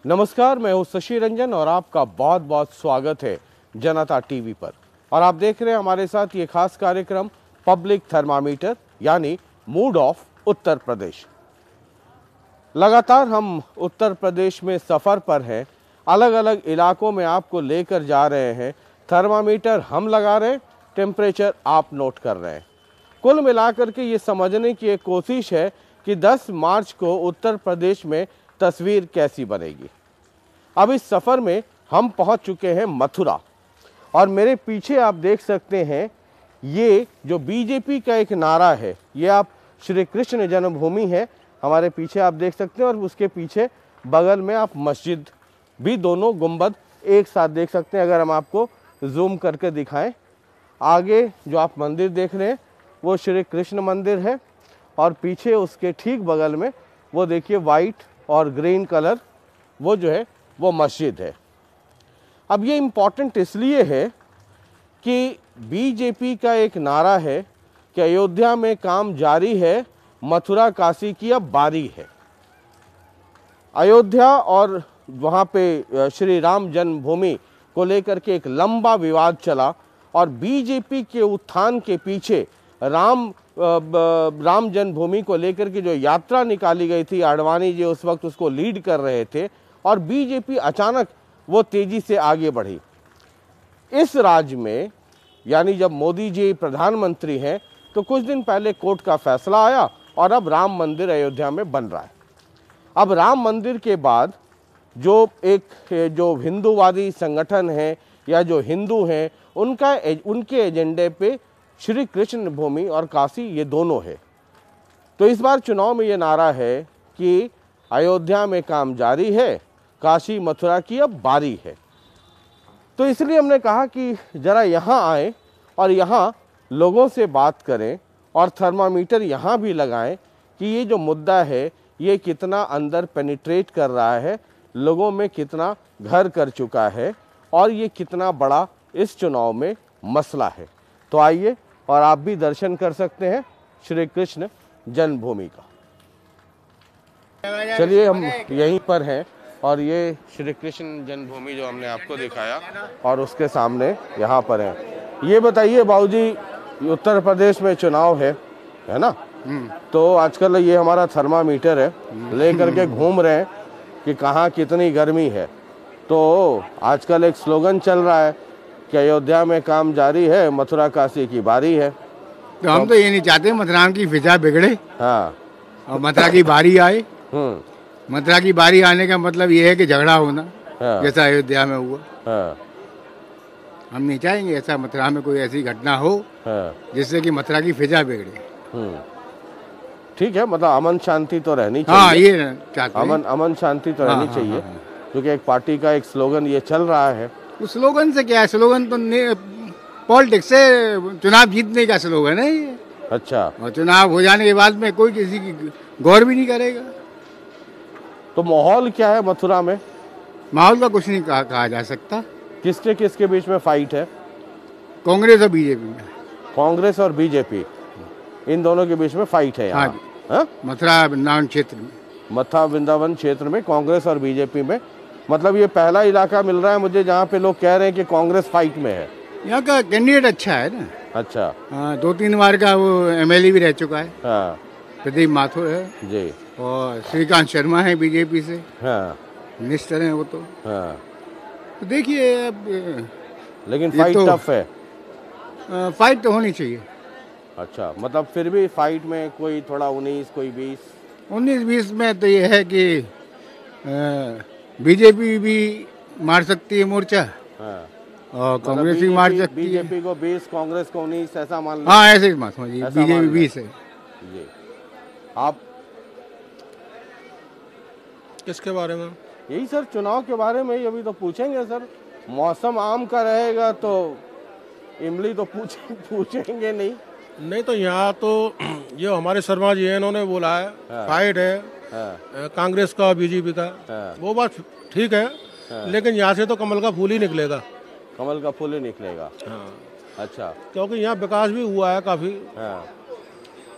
नमस्कार, मैं हूं शशि रंजन और आपका बहुत बहुत स्वागत है जनता टीवी पर। और आप देख रहे हैं हमारे साथ ये खास कार्यक्रम पब्लिक थर्मामीटर यानी मूड ऑफ उत्तर प्रदेश। लगातार हम उत्तर प्रदेश में सफ़र पर हैं, अलग अलग इलाकों में आपको लेकर जा रहे हैं। थर्मामीटर हम लगा रहे हैं, टेम्परेचर आप नोट कर रहे हैं। कुल मिलाकर के ये समझने की एक कोशिश है कि 10 मार्च को उत्तर प्रदेश में तस्वीर कैसी बनेगी। अब इस सफ़र में हम पहुंच चुके हैं मथुरा और मेरे पीछे आप देख सकते हैं ये जो बीजेपी का एक नारा है, ये आप श्री कृष्ण जन्मभूमि है हमारे पीछे आप देख सकते हैं और उसके पीछे बगल में आप मस्जिद भी दोनों गुंबद एक साथ देख सकते हैं। अगर हम आपको जूम करके दिखाएं, आगे जो आप मंदिर देख रहे हैं वो श्री कृष्ण मंदिर है और पीछे उसके ठीक बगल में वो देखिए वाइट और ग्रीन कलर वो जो है वो मस्जिद है। अब ये इम्पॉर्टेंट इसलिए है कि बीजेपी का एक नारा है कि अयोध्या में काम जारी है, मथुरा काशी की अब बारी है। अयोध्या और वहाँ पे श्री राम जन्मभूमि को लेकर के एक लंबा विवाद चला और बीजेपी के उत्थान के पीछे राम जन्मभूमि को लेकर के जो यात्रा निकाली गई थी, आडवाणी जी उस वक्त उसको लीड कर रहे थे और बीजेपी अचानक वो तेजी से आगे बढ़ी। इस राज्य में यानी जब मोदी जी प्रधानमंत्री हैं तो कुछ दिन पहले कोर्ट का फैसला आया और अब राम मंदिर अयोध्या में बन रहा है। अब राम मंदिर के बाद जो हिंदूवादी संगठन है या जो हिंदू हैं उनके एजेंडे पे श्री कृष्ण भूमि और काशी ये दोनों है। तो इस बार चुनाव में ये नारा है कि अयोध्या में काम जारी है, काशी मथुरा की अब बारी है। तो इसलिए हमने कहा कि ज़रा यहाँ आएँ और यहाँ लोगों से बात करें और थर्मामीटर यहाँ भी लगाएं कि ये जो मुद्दा है ये कितना अंदर पेनिट्रेट कर रहा है, लोगों में कितना घर कर चुका है और ये कितना बड़ा इस चुनाव में मसला है। तो आइए और आप भी दर्शन कर सकते हैं श्री कृष्ण जन्मभूमि का। चलिए हम यहीं पर हैं और ये श्री कृष्ण जन्मभूमि जो हमने आपको दिखाया और उसके सामने यहाँ पर है। ये बताइए बाबूजी, उत्तर प्रदेश में चुनाव है ना? तो आजकल ये हमारा थर्मामीटर है, लेकर के घूम रहे हैं कि कहाँ कितनी गर्मी है। तो आजकल एक स्लोगन चल रहा है कि अयोध्या में काम जारी है, मथुरा काशी की बारी है। तो हम तो ये नहीं चाहते मथुरा की फिजा बिगड़े, हाँ, और मथुरा की बारी आए। मथुरा की बारी आने का मतलब ये है कि झगड़ा होना, हाँ, जैसा अयोध्या में हुआ। हाँ। हम नहीं चाहेंगे ऐसा मथुरा में कोई ऐसी घटना हो, हाँ, जिससे कि मथुरा की फिजा बिगड़े। ठीक है, मतलब अमन शांति तो रहनी चाहिए। हाँ, ये चाहते हैं। अमन शांति तो रहनी चाहिए, क्योंकि एक पार्टी का एक स्लोगन ये चल रहा है। उस स्लोगन से क्या है? स्लोगन तो पॉलिटिक्स से चुनाव जीतने का स्लोगन है ये। अच्छा। और चुनाव हो जाने के बाद में कोई किसी की गौर भी नहीं करेगा। तो माहौल क्या है मथुरा में? माहौल का कुछ नहीं कहा जा सकता। किसके बीच में फाइट है? कांग्रेस और बीजेपी में। कांग्रेस और बीजेपी इन दोनों के बीच में फाइट है यहाँ। हाँ? मथुरा वृंदावन क्षेत्र में। मथुरा वृंदावन क्षेत्र में कांग्रेस और बीजेपी में, मतलब ये पहला इलाका मिल रहा है मुझे जहाँ पे लोग कह रहे हैं कि कांग्रेस फाइट में है। यहाँ का कैंडिडेट अच्छा है ना। अच्छा। हाँ, 2-3 बार का वो एमएलए भी रह चुका है। हाँ। प्रदीप माथुर है जी, और श्रीकांत शर्मा है बीजेपी से। हाँ, मिनिस्टर हैं वो तो। हाँ। तो देखिए अब, लेकिन फाइट तो टफ है। फाइट तो होनी चाहिए। अच्छा, मतलब फिर भी फाइट में कोई थोड़ा 19 कोई 19-20 में तो ये है कि बीजेपी भी मार सकती है मोर्चा, हाँ, और कांग्रेस भी मार सकती है। बीजेपी को 20, कांग्रेस को 19 ऐसा मान लो। हाँ, ऐसे ही मत समझिए, बीजेपी 20 है। जी, आप किसके बारे में? यही सर, चुनाव के बारे में ही अभी तो पूछेंगे सर। मौसम आम का रहेगा तो इमली तो पूछेंगे नहीं तो यहाँ तो ये हमारे शर्मा जी हैं, इन्होंने बोला है हाँ, फाइट है हाँ, कांग्रेस का बीजेपी का हाँ, वो बात ठीक है हाँ, लेकिन यहाँ से तो कमल का फूल ही निकलेगा। कमल का फूल ही निकलेगा हाँ। अच्छा, क्योंकि यहाँ विकास भी हुआ है काफी हाँ,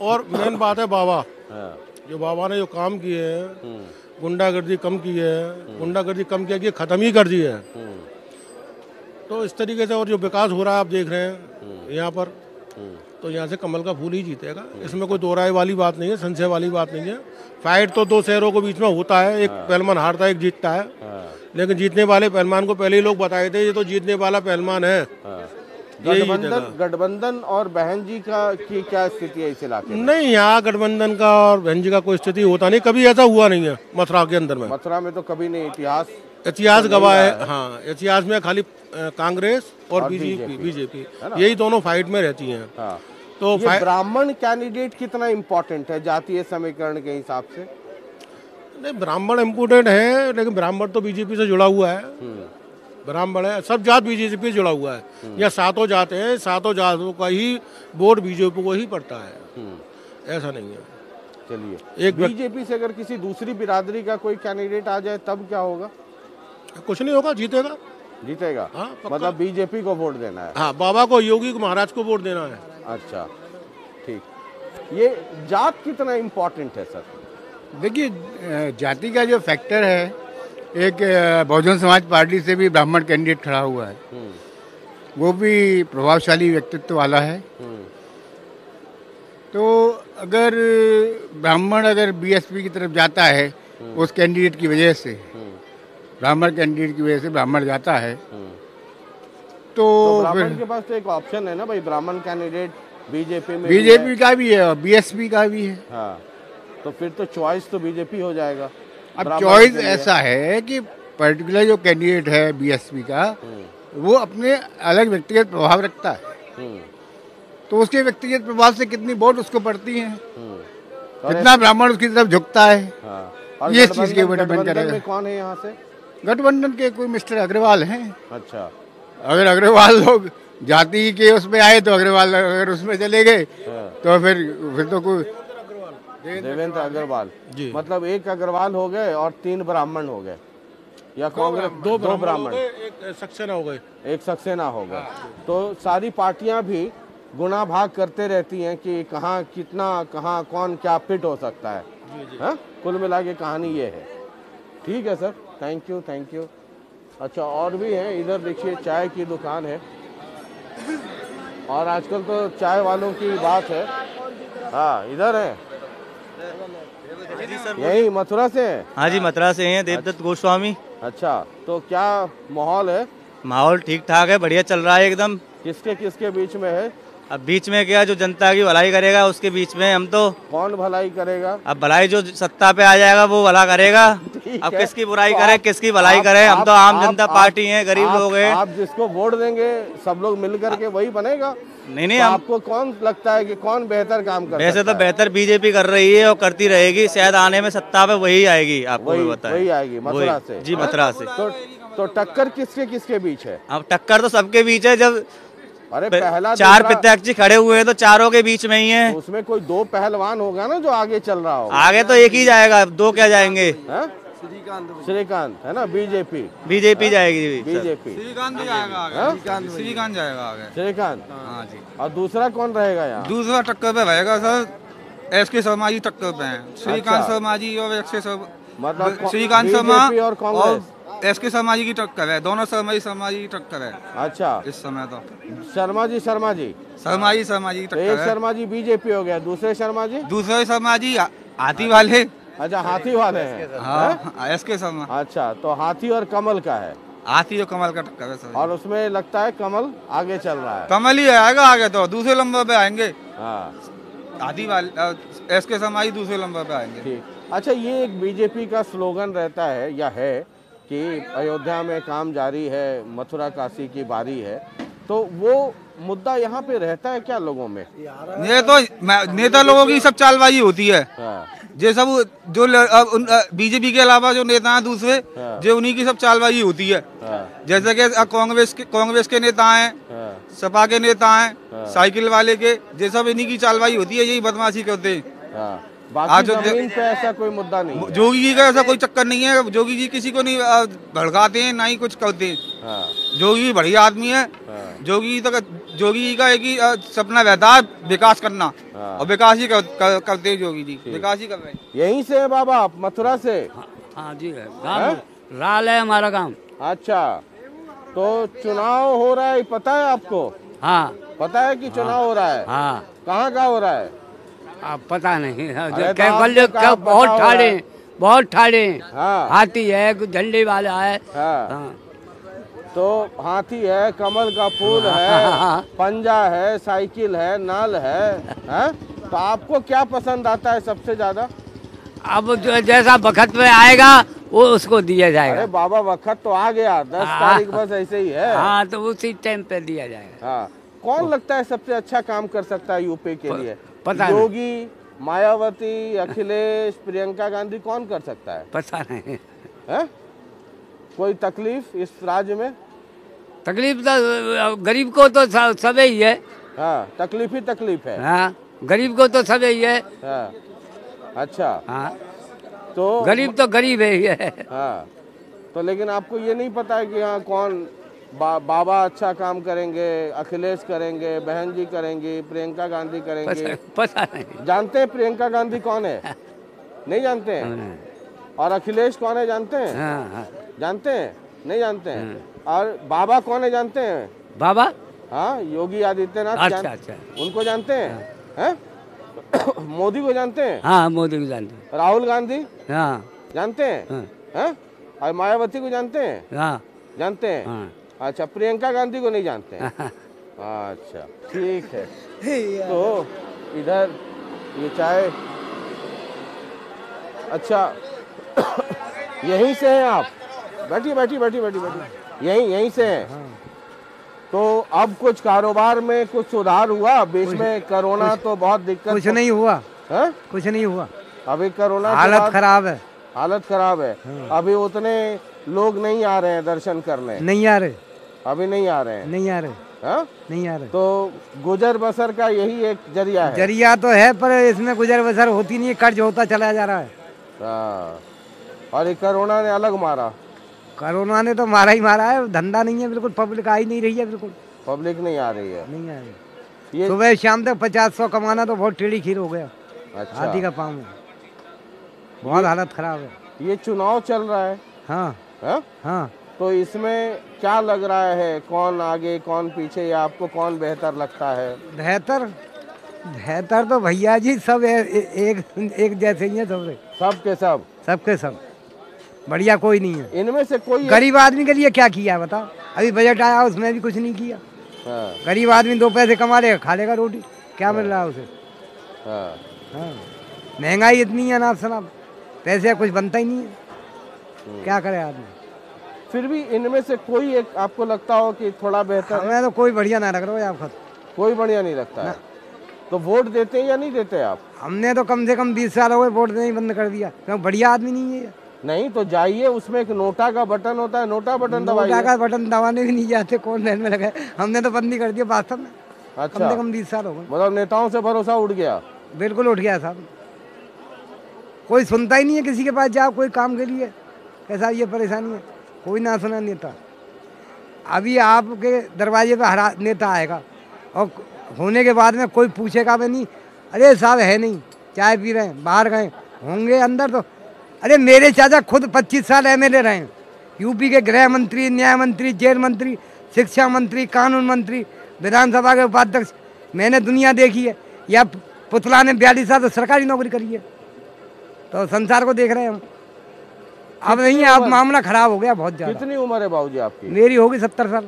और मेन बात है बाबा हाँ, जो बाबा ने जो काम किए हैं गुंडागर्दी कम की है, गुंडागर्दी कम किया कि खत्म ही कर दी है। तो इस तरीके से, और जो विकास हो रहा है आप देख रहे हैं यहाँ पर, तो यहाँ से कमल का फूल ही जीतेगा। इसमें कोई दो राय वाली बात नहीं है, संशय वाली बात नहीं है। फाइट तो दो शहरों के बीच में होता है, एक पहलवान हारता है, एक जीतता है, लेकिन जीतने वाले पहलवान को पहले ही लोग बताए थे ये तो जीतने वाला पहलवान है। गठबंधन और बहन जी की क्या स्थिति है इस इलाके में? नहीं, यहाँ गठबंधन का और बहन जी का कोई स्थिति होता नहीं, कभी ऐसा हुआ नहीं है मथुरा के अंदर में। मथुरा में तो कभी नहीं, इतिहास गवाह है। हाँ, इतिहास में खाली कांग्रेस और बीजेपी यही दोनों फाइट में रहती हैं। हाँ। तो ये ब्राह्मण कैंडिडेट कितना इम्पोर्टेंट है जातीय समीकरण के हिसाब से? नहीं, ब्राह्मण इम्पोर्टेंट है, लेकिन ब्राह्मण तो बीजेपी से जुड़ा हुआ है। ब्राह्मण है, सब जात बीजेपी से जुड़ा हुआ है। यहाँ सातों जात हैं, सातों जातों का ही वोट बीजेपी को ही पड़ता है, ऐसा नहीं है। चलिए, एक बीजेपी से अगर किसी दूसरी बिरादरी का कोई कैंडिडेट आ जाए तब क्या होगा? कुछ नहीं होगा, जीतेगा। हाँ, मतलब बीजेपी को वोट देना है। हाँ, बाबा को, योगी को, महाराज को वोट देना है। अच्छा, ठीक। ये जात कितना इम्पोर्टेंट है सर? देखिए, जाति का जो फैक्टर है, एक बहुजन समाज पार्टी से भी ब्राह्मण कैंडिडेट खड़ा हुआ है, वो भी प्रभावशाली व्यक्तित्व वाला है। तो अगर ब्राह्मण अगर बीएसपी की तरफ जाता है उस कैंडिडेट की वजह से, ब्राह्मण कैंडिडेट की वजह से ब्राह्मण जाता है, तो ब्राह्मण के पास तो एक ऑप्शन है ना भाई, ब्राह्मण कैंडिडेट बीजेपी में, बीजेपी का भी है और बीएसपी का भी है। हाँ, तो फिर तो चॉइस तो बीजेपी हो जाएगा। अब चॉइस ऐसा है कि पर्टिकुलर जो कैंडिडेट है बीएसपी का, वो अपने अलग व्यक्तिगत प्रभाव रखता है, तो उसके व्यक्तिगत प्रभाव से कितनी वोट उसको पड़ती है, कितना ब्राह्मण उसकी तरफ झुकता है, ये चीज के ऊपर डिपेंड करेगा। कौन है यहाँ से? गठबंधन के कोई मिस्टर अग्रवाल हैं। अच्छा, अगर अग्रवाल लोग जाति के उसमें आए तो अग्रवाल, अगर उसमें चले गए तो फिर तो कोई देवेंद्र अग्रवाल जी, मतलब एक अग्रवाल हो गए और 3 ब्राह्मण हो गए, या कांग्रेस दो ब्राह्मण, एक सक्सेना हो गए, एक सक्सेना हो गए। तो सारी पार्टियां भी गुना भाग करते रहती हैं कि कहाँ कितना, कहाँ कौन क्या फिट हो सकता है। हाँ, कुल मिला के कहानी ये है। ठीक है sir, thank you, thank you. अच्छा, और भी है इधर, देखिए चाय की दुकान है, और आजकल तो चाय वालों की बात है। हाँ, इधर है, यही मथुरा से है? हाँ जी, मथुरा से हैं, देवदत्त गोस्वामी। अच्छा, तो क्या माहौल है? माहौल ठीक ठाक है, बढ़िया चल रहा है एकदम। किसके किसके बीच में है? अब बीच में क्या, जो जनता की भलाई करेगा उसके बीच में हम तो। कौन भलाई करेगा? अब भलाई जो सत्ता पे आ जाएगा वो भला करेगा। अब किसकी बुराई करे, किसकी भलाई करे? हम तो आम जनता पार्टी हैं, गरीब लोग हैं। आप जिसको वोट देंगे सब लोग मिल करके वही बनेगा। नहीं, तो आपको कौन लगता है कि कौन बेहतर काम कर? वैसे तो बेहतर बीजेपी कर रही है और करती रहेगी, शायद आने में सत्ता पे वही आएगी। आपको भी बताएं, वही आएगी मथुरा से जी, मथुरा से। तो टक्कर किसके किसके बीच है? अब टक्कर तो सबके बीच है। जब अरे पहला 4 प्रत्याशी खड़े हुए हैं तो चारों के बीच में ही है। तो उसमें कोई 2 पहलवान होगा ना जो आगे चल रहा हो। आगे तो एक ही जाएगा, 2 क्या जाएंगे? श्रीकांत है ना, बीजेपी जाएगी, बीजेपी। श्रीकांत जाएगा आगे, श्रीकांत जाएगा आगे। श्रीकांत, हाँ जी। और दूसरा कौन रहेगा यहाँ? दूसरा टक्कर पे रहेगा सर, एसके शर्मा जी टक्कर पे हैं। श्रीकांत शर्मा जी और एसके शर्मा, मतलब श्रीकांत शर्मा और कांग्रेस, एसके शर्मा जी की टक्कर है। दोनों शर्मा जी की टक्कर है। अच्छा, इस समय तो शर्मा जी शर्मा जी की टक्कर है। एक शर्मा जी बीजेपी हो गया, दूसरे शर्मा जी हाथी वाले। अच्छा, हाथी वाले हैं। हाँ, एसके शर्मा। अच्छा, तो हाथी और कमल का है? हाथी और कमल का टक्कर है सर। और उसमें लगता है कमल आगे चल रहा है। कमल ही आएगा आगे, तो दूसरे नंबर पे आएंगे। हाँ, हाथी वाले एसके शर्मा जी दूसरे नंबर पे आएंगे। ठीक। अच्छा, ये एक बीजेपी का स्लोगन रहता है या है कि अयोध्या में काम जारी है, मथुरा काशी की बारी है, तो वो मुद्दा यहाँ पे रहता है क्या लोगों में? ये तो नेता लोगों की सब चालबाजी होती है। हाँ। ये सब जो बीजेपी के अलावा जो नेता हैं दूसरे, जो उन्हीं की सब चालबाजी होती है। जैसे कि कांग्रेस के नेता हैं, सपा के नेता हैं, साइकिल वाले के, ये सब इन्हीं की चालबाजी होती है, यही बदमाशी करते हैं। बाकी जमीन पे ऐसा कोई मुद्दा नहीं है। जोगी जी का ऐसा कोई चक्कर नहीं है। जोगी जी किसी को नहीं भड़काते हैं, ना ही कुछ करते हैं। जोगी जी बढ़िया आदमी है। जोगी जी का एक ही सपना रहता है, विकास करना, और विकास ही करते हैं जोगी जी, विकास ही कर रहे हैं। यहीं से है बाबा आप, मथुरा से? हाँ जी है, गाँव राल है हमारा गांव। अच्छा, तो चुनाव हो रहा है, पता है आपको? हाँ पता है कि चुनाव हो रहा है? हाँ। कहाँ का हो रहा है? अब पता नहीं है, अरे जो तो आपने कहा बहुत पता ठाड़े, होगा। बहुत ठाड़े। हाँ। हाथी है, झंडे वाला है। हाँ। हाँ। तो हाथी है, कमल का फूल है, पंजा है, साइकिल है, नल है? तो आपको क्या पसंद आता है सबसे ज्यादा? अब जो जैसा वक्त में आएगा वो उसको दिया जाएगा। अरे बाबा, वक्त तो आ गया, 10 तारीख बस ऐसे ही है। हाँ, तो उसी टाइम पे दिया जाएगा। हाँ, कौन लगता है सबसे अच्छा काम कर सकता है यूपी के लिए? पता योगी, मायावती, अखिलेश, प्रियंका गांधी, कौन कर सकता है? पता नहीं है? कोई तकलीफ इस राज्य में? तकलीफ तो गरीब को तो सब ही है। हाँ, तकलीफ ही तकलीफ है। हाँ, गरीब को तो सब ही है। हाँ, अच्छा। हाँ, तो गरीब तो गरीब है ही है। हाँ, तो लेकिन आपको ये नहीं पता है कि हाँ कौन बाबा अच्छा काम करेंगे, अखिलेश करेंगे, बहन जी करेंगी, प्रियंका गांधी करेंगी? पता नहीं। जानते हैं प्रियंका गांधी कौन है? नहीं जानते हैं? और अखिलेश कौन है जानते हैं? हाँ। जानते हैं? नहीं जानते हैं? और बाबा कौन है जानते हैं? बाबा? हाँ, योगी आदित्यनाथ। अच्छा। उनको जानते हैं? हैं? मोदी को जानते हैं? हाँ, मोदी को जानते हैं। राहुल गांधी? हाँ। जानते हैं? हैं? और मायावती को जानते हैं? हाँ। जानते हैं? हाँ। अच्छा, प्रियंका गांधी को नहीं जानते हैं? अच्छा, ठीक है। तो इधर ये चाय, अच्छा यहीं से हैं आप? बैठिए, यहीं से हैं। तो अब कुछ कारोबार में कुछ सुधार हुआ? बीच में कोरोना तो बहुत दिक्कत। कुछ नहीं हुआ है? कुछ नहीं हुआ, अभी कोरोना हालत खराब है। हालत खराब है। अभी उतने लोग नहीं आ रहे हैं दर्शन करने? नहीं आ रहे, अभी नहीं आ रहे हैं? नहीं आ रहे। हाँ? नहीं आ रहे। तो गुजर बसर का यही एक जरिया है? जरिया तो है, पर इसमें गुजर बसर होती नहीं है, कर्ज होता चला जा रहा है। हाँ, और ये कोरोना ने अलग मारा। कोरोना ने तो मारा ही मारा है, धंधा नहीं है बिल्कुल, पब्लिक आ ही नहीं रही है, बिल्कुल पब्लिक नहीं आ रही है। नहीं आ रही। ये सुबह शाम तक 50-100 कमाना तो बहुत टेढ़ी खीर हो गया। अच्छा, हाथी का पाँव है, बहुत हालत खराब है। ये चुनाव चल रहा है। हाँ हाँ? हाँ। तो इसमें क्या लग रहा है, कौन आगे कौन पीछे, या आपको कौन बेहतर लगता है? बेहतर तो भैया जी सब एक जैसे ही है, सबके सब बढ़िया कोई नहीं है। इनमें से कोई गरीब आदमी के लिए क्या किया बता? अभी बजट आया उसमें भी कुछ नहीं किया। हाँ। गरीब आदमी 2 पैसे कमा लेगा, खा लेगा रोटी, क्या मिल रहा है उसे? हाँ। हाँ, महंगाई इतनी है ना सनाब, पैसे कुछ बनता ही नहीं है, क्या करे आदमी? फिर भी इनमें से कोई एक आपको लगता हो कि थोड़ा बेहतर? हमें तो कोई बढ़िया ना लग रहा है आप खुद। कोई बढ़िया नहीं लगता है? तो वोट देते हैं या नहीं देते आप? हमने तो कम से कम 20 साल हो गए वोट देना ही बंद कर दिया, क्योंकि बढ़िया आदमी नहीं है। नहीं तो जाइए, उसमें एक नोटा का बटन होता है, नोटा बटन दबाइए। नोटा का बटन दबाने भी नहीं जाते, कौन लाइन में लगे, हमने तो बंद ही कर दिया वास्तव में। अच्छा, कम से कम 20 साल हो गए। मतलब नेताओं से भरोसा उठ गया? बिल्कुल उठ गया साहब, कोई सुनता ही नहीं है, किसी के पास जाओ कोई काम के लिए, कैसा ये परेशानी है, कोई ना सुना नेता। अभी आपके दरवाजे पे हरा नेता आएगा और होने के बाद में कोई पूछेगा भी नहीं, अरे साहब है नहीं, चाय पी रहे हैं, बाहर गए होंगे अंदर तो, अरे मेरे चाचा खुद 25 साल MLA रहे हैं, यूपी के गृह मंत्री, न्याय मंत्री, जेल मंत्री, शिक्षा मंत्री, कानून मंत्री, विधानसभा के उपाध्यक्ष, मैंने दुनिया देखी है। या पुतला ने 42 साल तो सरकारी नौकरी करी है, तो संसार को देख रहे हैं हम। अब नहीं है, अब मामला खराब हो गया बहुत ज्यादा। कितनी उम्र है बाबूजी आपकी? मेरी होगी 70 साल।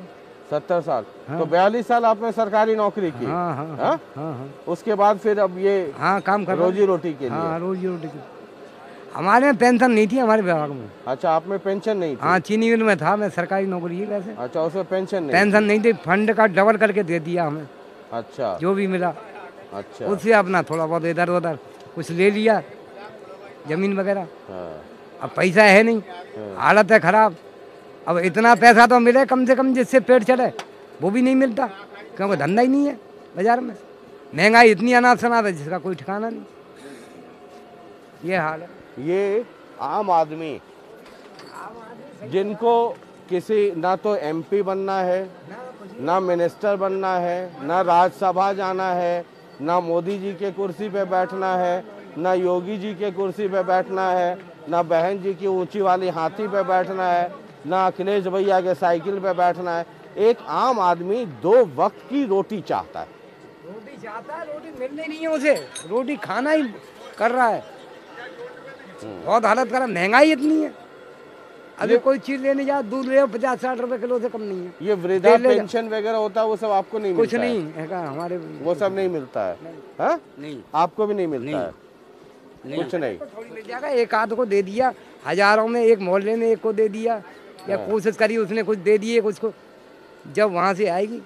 70 साल? हाँ। तो 42 साल आपने सरकारी नौकरी की? हाँ हाँ, हाँ, हाँ, हाँ। उसके बाद फिर अब ये काम कर रोजी रोटी के लिए? हाँ, रोजी रोटी की। हमारे में पेंशन नहीं थी हमारे विभाग में। अच्छा, आप में पेंशन नहीं थी? हाँ, चीनी मिल में था मैं, सरकारी नौकरी है वैसे। अच्छा, उसमें पेंशन नहीं थी, फंड का डबल करके दे दिया हमें। अच्छा, जो भी मिला अच्छा, उससे अपना थोड़ा बहुत इधर उधर कुछ ले लिया, जमीन वगैरह। अब पैसा है नहीं, हालत है खराब। अब इतना पैसा तो मिले कम से कम जिससे पेट चले, वो भी नहीं मिलता, क्योंकि धंधा ही नहीं है बाजार में। महंगाई इतनी अनाज शनाज है जिसका कोई ठिकाना नहीं, ये हाल है। ये आम आदमी जिनको किसी ना तो MP बनना है, ना मिनिस्टर बनना है, ना राज्यसभा जाना है, ना मोदी जी के कुर्सी पे बैठना है, ना योगी जी के कुर्सी पे बैठना है, ना बहन जी की ऊंची वाली हाथी पे बैठना है, ना अखिलेश भैया के साइकिल पे बैठना है। एक आम आदमी 2 वक्त की रोटी चाहता है। रोटी चाहता है, रोटी मिल नहीं है उसे, रोटी खाना ही कर रहा है। बहुत हालत खराब, महंगाई इतनी है। अभी कोई चीज लेने जाओ, दूध ले 50-60 रुपए किलो से कम नहीं है। ये वृद्धा पेंशन वगैरह होता है वो सब आपको नहीं कुछ मिलता नहीं है? है हमारे, वो सब नहीं मिलता है? हाँ? नहीं, आपको भी नहीं मिलता है? कुछ नहीं। थोड़ी मिल जाएगा, एक आध को दे दिया, हजारों में एक मोहल्ले में एक को दे दिया, या कोशिश करी उसने कुछ दे दिए कुछ को, जब वहाँ से आएगी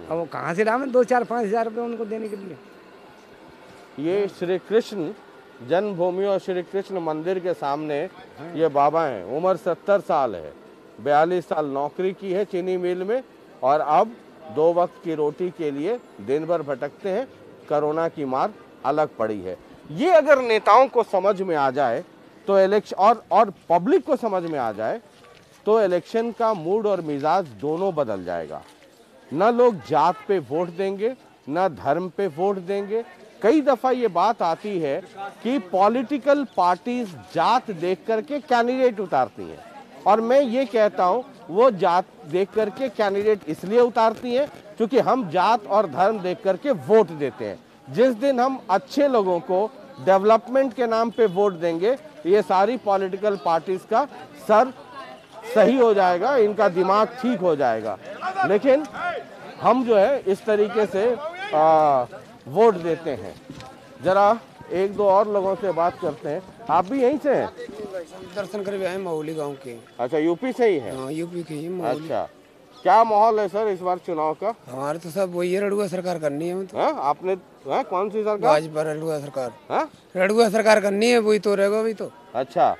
अब वो कहाँ से लावे 2-4-5 हजार रुपये उनको देने के लिए। ये श्री कृष्ण जन्मभूमि और श्री कृष्ण मंदिर के सामने ये बाबा हैं। उम्र 70 साल है, 42 साल नौकरी की है चीनी मिल में, और अब 2 वक्त की रोटी के लिए दिन भर भटकते हैं। कोरोना की मार अलग पड़ी है। ये अगर नेताओं को समझ में आ जाए तो इलेक्शन और पब्लिक को समझ में आ जाए तो इलेक्शन का मूड और मिजाज दोनों बदल जाएगा। न लोग जात पे वोट देंगे, न धर्म पे वोट देंगे। कई दफा ये बात आती है कि पॉलिटिकल पार्टीज जात देख करके कैंडिडेट उतारती हैं, और मैं ये कहता हूँ वो जात देख करके कैंडिडेट इसलिए उतारती हैं क्योंकि हम जात और धर्म देख करके वोट देते हैं। जिस दिन हम अच्छे लोगों को डेवलपमेंट के नाम पे वोट देंगे, ये सारी पॉलिटिकल पार्टीज का सर सही हो जाएगा, इनका दिमाग ठीक हो जाएगा। लेकिन हम जो है इस तरीके से वोट देते हैं। जरा 1-2 और लोगों से बात करते हैं। आप भी यहीं से हैं? दर्शन करके आए महुली गांव के। अच्छा, यूपी से ही है? हाँ, यूपी के ही। अच्छा, क्या माहौल है सर इस बार चुनाव का? हमारे तो सब वही है, रड़ुआ सरकार करनी है। तो आपने कौन सी सरकार? भाजपा रड़ुआ सरकार। रड़ुआ सरकार करनी है, वही तो रहेगा वही तो। अच्छा,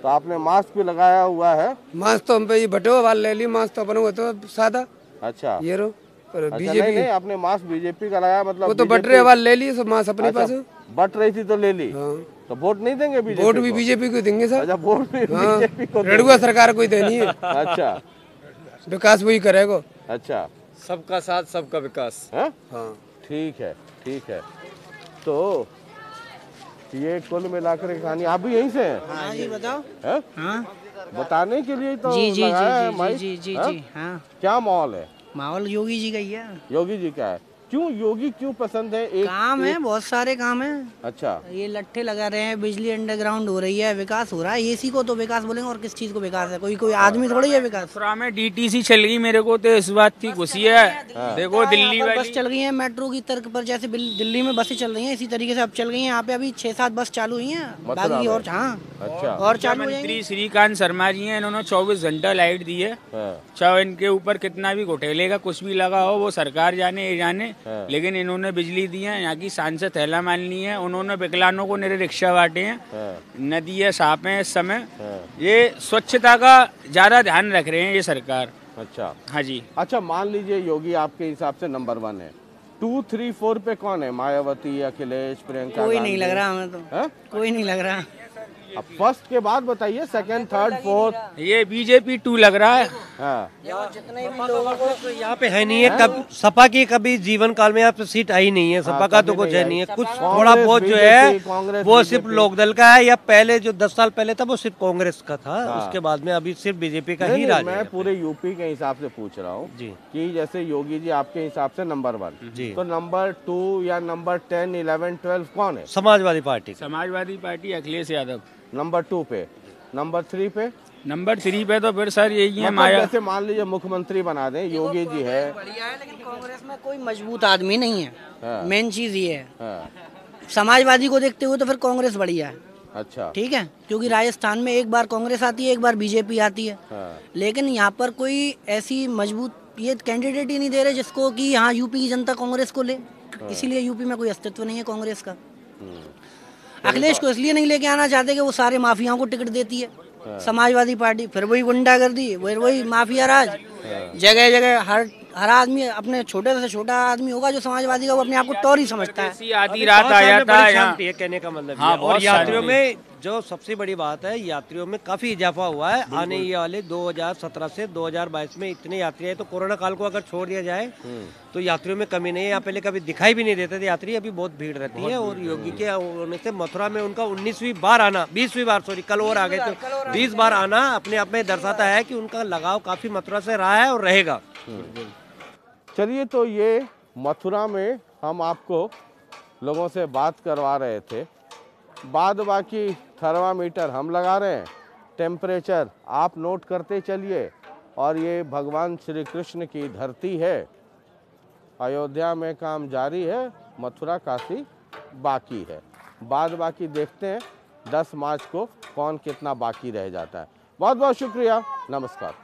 तो आपने मास्क भी लगाया हुआ है? मास्क तो हम पे ये बटो वाल ले ली, मास्क तो अपन हुआ तो सादा। अच्छा, ये रो पर अच्छा, बीजेपी नहीं, आपने मास्क बीजेपी का लगाया, मतलब वो तो बटरे वाल ले ली, सब मास्क अपने पास। बट रही थी तो ले ली। हाँ। तो वोट नहीं देंगे बीजेपी? वोट भी बीजेपी को देंगे सर। अच्छा, वोट भी बीजेपी को रड़ुआ सरकार को ही देनी है। अच्छा, विकास वही करेगा। अच्छा, सबका साथ सबका विकास। हाँ, ठीक है, ठीक है। तो ये कुल मिलाकर कहानी। आप भी यहीं से हैं? हाँ जी, बताओ। हाँ, बताने के लिए तो जी जी लगाया है जी माइक। जी जी जी हाँ। क्या माहौल है? माहौल योगी जी का ही है। योगी जी का है? क्यों योगी क्यों पसंद है? काम है, बहुत सारे काम है। अच्छा, ये लट्ठे लगा रहे हैं, बिजली अंडरग्राउंड हो रही है, विकास हो रहा है। इसी को तो विकास बोलेंगे, और किस चीज को विकास है? कोई आदमी थोड़ी है विकास। में डीटीसी चल गई, मेरे को तो इस बात की खुशी है। देखो दिल्ली बस चल गई है मेट्रो की तर्क पर, जैसे दिल्ली में बसें चल रही हैं, इसी तरीके से अब चल गई हैं। यहाँ पे अभी 6-7 बस चालू हुई हैं, बाकी और अच्छा, और चालू हो जाएंगी। मंत्री श्रीकांत शर्मा जी हैं, इन्होंने 24 घंटा लाइट दी है। चाहे इनके ऊपर कितना भी घोटाले का कुछ भी लगा हो, वो सरकार जाने ये जाने, लेकिन इन्होंने बिजली दी है। यहाँ की सांसद थैला मालिनी है, उन्होंने विकलांगों को नए रिक्शा बांटे हैं। नदी है, साफ है इस समय। ये स्वच्छता का ज्यादा ध्यान रख रहे हैं ये सरकार। अच्छा, हाँ जी। अच्छा, मान लीजिए योगी आपके हिसाब से नंबर 1 है। 2, 3, 4 पे कौन है? मायावती, अखिलेश, प्रियंका? कोई नहीं लग रहा हमें तो। कोई नहीं लग रहा। अब फर्स्ट के बाद बताइए, सेकंड, थर्ड, फोर्थ। ये बीजेपी 2 लग रहा है। हाँ। जितने भी लोगों को तो यहाँ पे है नहीं है। कब सपा की कभी जीवन काल में यहाँ पे सीट आई नहीं है। सपा का तो कुछ है नहीं है। कुछ थोड़ा बहुत जो है वो सिर्फ लोकदल का है, या पहले जो 10 साल पहले था वो सिर्फ कांग्रेस का था। उसके बाद में अभी सिर्फ बीजेपी का ही राज है। मैं पूरे यूपी के हिसाब से पूछ रहा हूँ कि जैसे योगी जी आपके हिसाब से नंबर 1 जी, तो नंबर 2 या नंबर 10, 11, 12 कौन है? Samajwadi party. Samajwadi party, Akhilesh Yadav. Number 2 पे। नंबर 3 पे? नंबर 3 पे तो फिर सर यही है, माया। जैसे मान लीजिए मुख्यमंत्री बना दें, योगी जी है, बढ़िया है, लेकिन कांग्रेस में कोई मजबूत आदमी नहीं है। मेन चीज ये है। समाजवादी को देखते हुए तो फिर कांग्रेस बढ़िया है। अच्छा, ठीक है, क्योंकि राजस्थान में एक बार कांग्रेस आती है, एक बार बीजेपी आती है। लेकिन यहाँ पर कोई ऐसी मजबूत ये कैंडिडेट ही नहीं दे रहे जिसको कि यहाँ यूपी की जनता कांग्रेस को ले। इसीलिए यूपी में कोई अस्तित्व नहीं है कांग्रेस का। अखिलेश को इसलिए नहीं लेके आना चाहते कि वो सारे माफियाओं को टिकट देती है समाजवादी पार्टी, फिर वही गुंडागर्दी, फिर वही माफिया राज। जगह जगह हर आदमी अपने छोटे से छोटा आदमी होगा जो समाजवादी का, वो अपने आप को टोरी समझता है। आधी रात आया था यहाँ, कहने का मतलब। हाँ, और यात्रियों में जो सबसे बड़ी बात है, यात्रियों में काफी इजाफा हुआ है। आने ये वाले 2017 से 2022 में इतने यात्री आए, तो कोरोना काल को अगर छोड़ दिया जाए तो यात्रियों में कमी नहीं है। यहाँ पहले कभी दिखाई भी नहीं देते थे यात्री, अभी बहुत भीड़ रहती है। और योगी के होने से मथुरा में उनका 19वीं बार आना, 20वीं बार, सॉरी कल और आगे, तो 20 बार आना अपने आप में दर्शाता है कि उनका लगाव काफी मथुरा से रहा है और रहेगा। चलिए, तो ये मथुरा में हम आपको लोगों से बात करवा रहे थे। बाद बाकी थर्मामीटर हम लगा रहे हैं, टेम्परेचर आप नोट करते चलिए। और ये भगवान श्री कृष्ण की धरती है। अयोध्या में काम जारी है, मथुरा काशी बाकी है। बाद बाकी देखते हैं 10 मार्च को कौन कितना बाकी रह जाता है। बहुत बहुत शुक्रिया, नमस्कार।